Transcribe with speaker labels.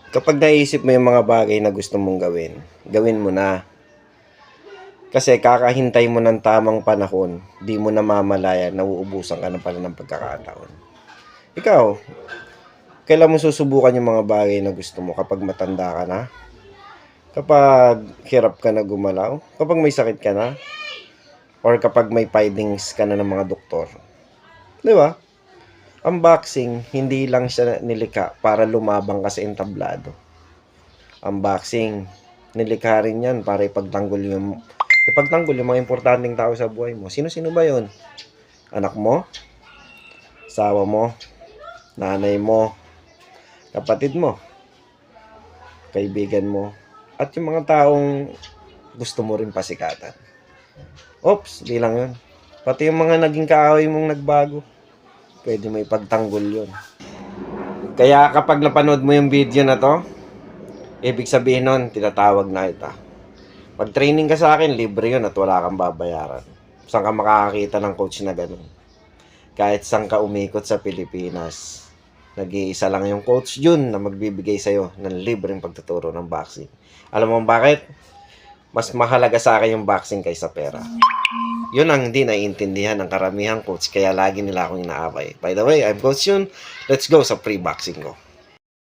Speaker 1: Kapag naisip mo yung mga bagay na gusto mong gawin, gawin mo na. Kasi kakahintay mo ng tamang panahon, di mo namamalayan, nauubusan ka na pala ng pagkakataon. Ikaw, kailan mo susubukan yung mga bagay na gusto mo? Kapag matanda ka na? Kapag hirap ka na gumalaw? Kapag may sakit ka na? Or kapag may findings ka na ng mga doktor? Di ba? Ang boxing, hindi lang siya nilikha para lumabang ka sa entablado. Ang boxing, nilikha rin yan para ipagtanggol yung mga importanteng tao sa buhay mo. Sino-sino ba yon? Anak mo? Asawa mo? Nanay mo? Kapatid mo? Kaibigan mo? At yung mga taong gusto mo rin pasikatan. Oops, di lang yun. Pati yung mga naging kaaway mong nagbago, pwede mo ipagtanggol yun. Kaya kapag napanood mo yung video na to, ibig sabihin nun, tinatawag na kita. Pag training ka sa akin, libre yun at wala kang babayaran. Saan ka makakakita ng coach na ganun? Kahit saan ka umikot sa Pilipinas, nag-iisa lang yung coach Jun na magbibigay sa'yo ng libreng pagtuturo ng boxing. Alam mo bakit? Mas mahalaga sa akin yung boxing kaysa pera. Yun ang hindi naiintindihan ng karamihang coach, kaya lagi nila akong inaaway. By the way, I'm Coach Yun. Let's go sa pre-boxing ko.